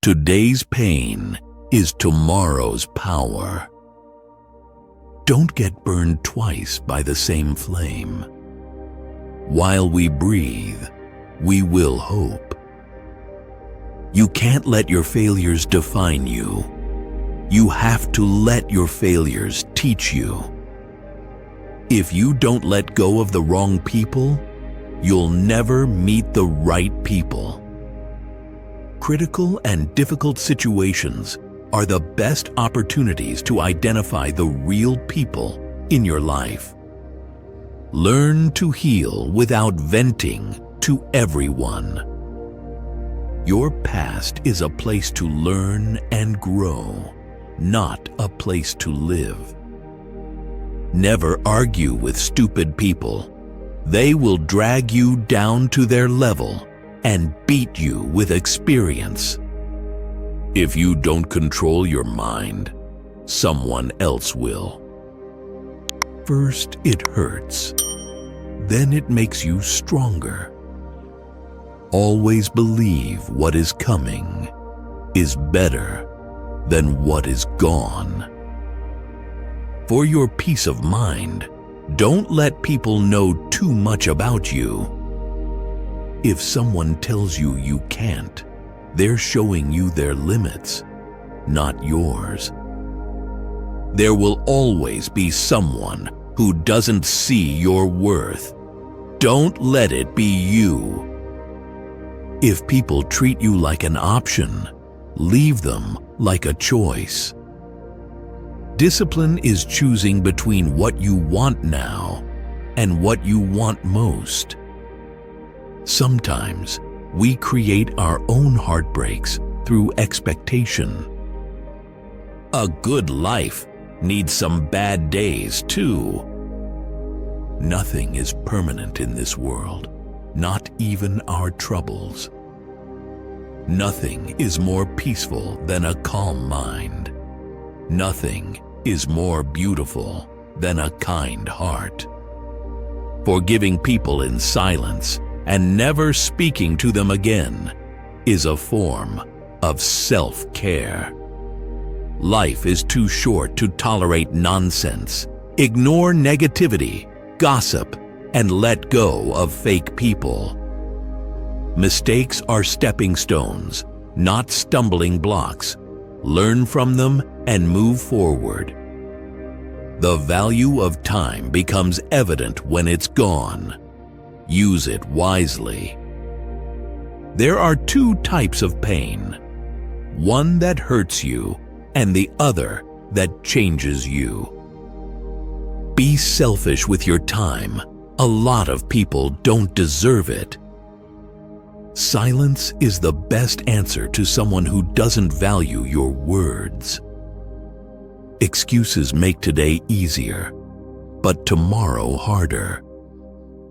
Today's pain is tomorrow's power. Don't get burned twice by the same flame. While we breathe, we will hope. You can't let your failures define you. You have to let your failures teach you. If you don't let go of the wrong people, you'll never meet the right people. Critical and difficult situations are the best opportunities to identify the real people in your life. Learn to heal without venting to everyone. Your past is a place to learn and grow, not a place to live. Never argue with stupid people. They will drag you down to their level and beat you with experience. If you don't control your mind, someone else will. First it hurts, then it makes you stronger. Always believe what is coming is better than what is gone. For your peace of mind, don't let people know too much about you. If someone tells you you can't, they're showing you their limits, not yours. There will always be someone who doesn't see your worth. Don't let it be you. If people treat you like an option, leave them like a choice. Discipline is choosing between what you want now and what you want most. Sometimes we create our own heartbreaks through expectation. A good life needs some bad days too. Nothing is permanent in this world, not even our troubles. Nothing is more peaceful than a calm mind. Nothing is more beautiful than a kind heart. Forgiving people in silence and never speaking to them again is a form of self-care. Life is too short to tolerate nonsense. Ignore negativity, gossip, and let go of fake people. Mistakes are stepping stones, not stumbling blocks. Learn from them and move forward. The value of time becomes evident when it's gone. Use it wisely. There are two types of pain. One that hurts you and the other that changes you. Be selfish with your time. A lot of people don't deserve it. Silence is the best answer to someone who doesn't value your words. Excuses make today easier, but tomorrow harder.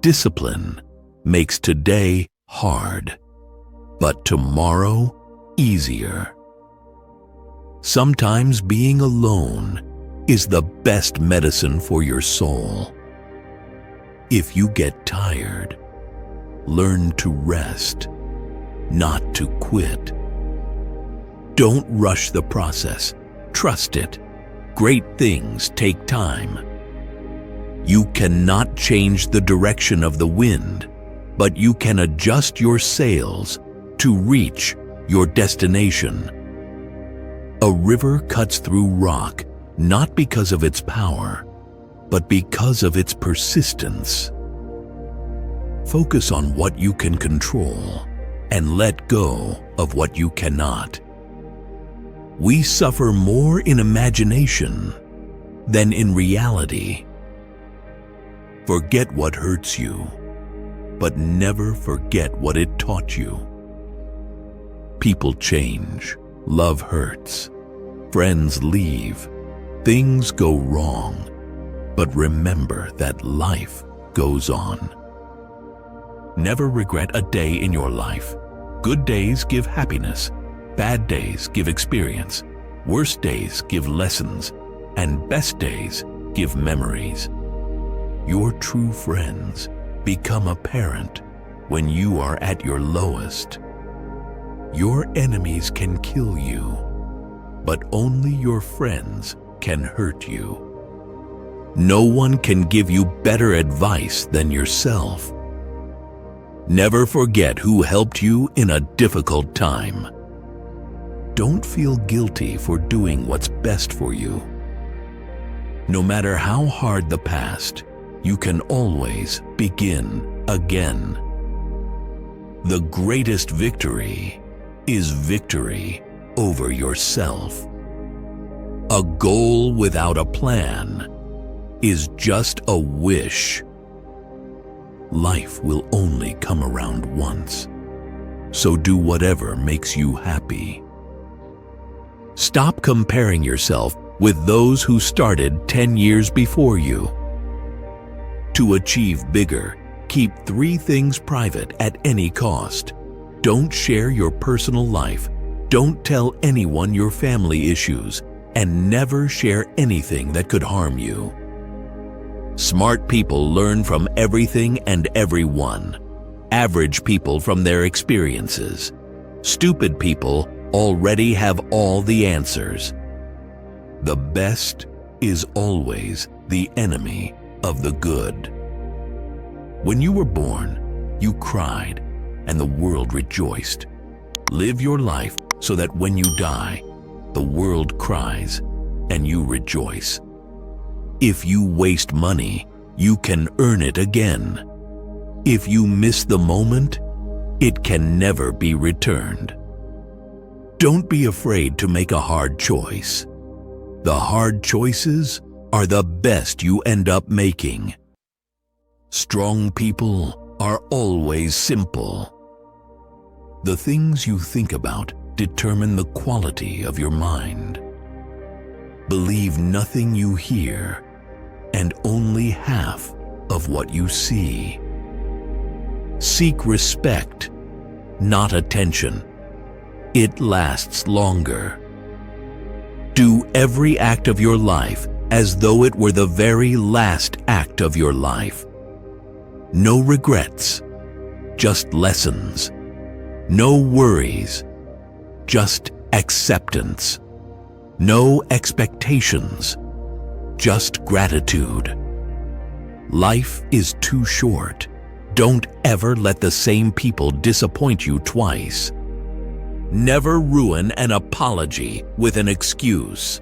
Discipline makes today hard, but tomorrow easier. Sometimes being alone is the best medicine for your soul. If you get tired, learn to rest, not to quit. Don't rush the process. Trust it. Great things take time. You cannot change the direction of the wind, but you can adjust your sails to reach your destination. A river cuts through rock not because of its power, but because of its persistence. Focus on what you can control and let go of what you cannot. We suffer more in imagination than in reality. Forget what hurts you, but never forget what it taught you. People change, love hurts, friends leave, things go wrong, but remember that life goes on. Never regret a day in your life. Good days give happiness. Bad days give experience. Worst days give lessons. And best days give memories. Your true friends become apparent when you are at your lowest. Your enemies can kill you, but only your friends can hurt you. No one can give you better advice than yourself. Never forget who helped you in a difficult time. Don't feel guilty for doing what's best for you. No matter how hard the past, you can always begin again. The greatest victory is victory over yourself. A goal without a plan is just a wish. Life will only come around once, so do whatever makes you happy. Stop comparing yourself with those who started 10 years before you. To achieve bigger, keep 3 things private at any cost. Don't share your personal life. Don't tell anyone your family issues, and never share anything that could harm you. Smart people learn from everything and everyone. Average people from their experiences. Stupid people already have all the answers. The best is always the enemy of the good. When you were born, you cried, and the world rejoiced. Live your life so that when you die, the world cries, and you rejoice. If you waste money, you can earn it again. If you miss the moment, it can never be returned. Don't be afraid to make a hard choice. The hard choices are the best you end up making. Strong people are always simple. The things you think about determine the quality of your mind. Believe nothing you hear, and only half of what you see. Seek respect, not attention. It lasts longer. Do every act of your life as though it were the very last act of your life. No regrets, just lessons. No worries, just acceptance. No expectations, just gratitude. Life is too short. Don't ever let the same people disappoint you twice. Never ruin an apology with an excuse.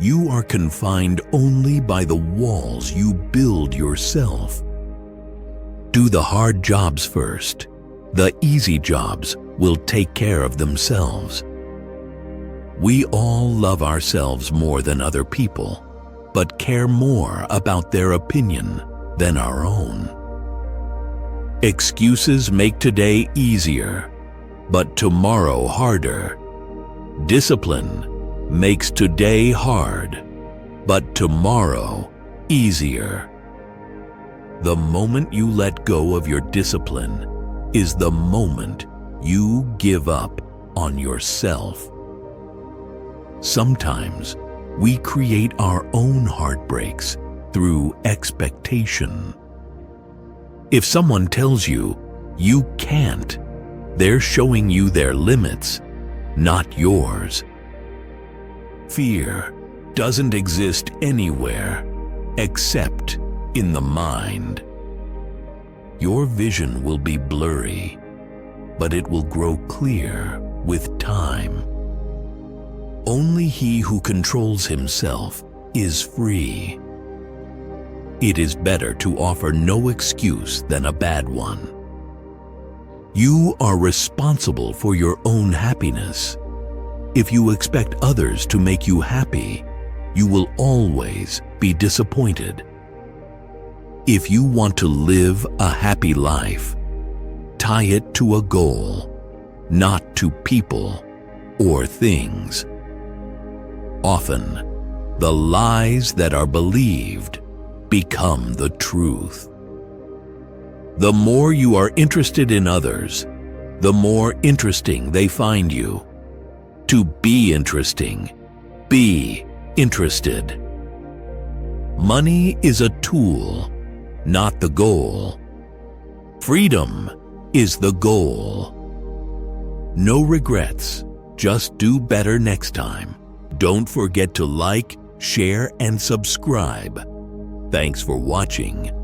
You are confined only by the walls you build yourself. Do the hard jobs first. The easy jobs will take care of themselves. We all love ourselves more than other people, but care more about their opinion than our own. Excuses make today easier, but tomorrow harder. Discipline makes today hard, but tomorrow easier. The moment you let go of your discipline is the moment you give up on yourself. Sometimes we create our own heartbreaks through expectation. If someone tells you you can't, they're showing you their limits, not yours. Fear doesn't exist anywhere except in the mind. Your vision will be blurry, but it will grow clear with time. Only he who controls himself is free. It is better to offer no excuse than a bad one. You are responsible for your own happiness. If you expect others to make you happy, you will always be disappointed. If you want to live a happy life, tie it to a goal, not to people or things. Often, the lies that are believed become the truth. The more you are interested in others, the more interesting they find you. To be interesting, be interested. Money is a tool, not the goal. Freedom is the goal. No regrets. Just do better next time. Don't forget to like, share, and subscribe. Thanks for watching.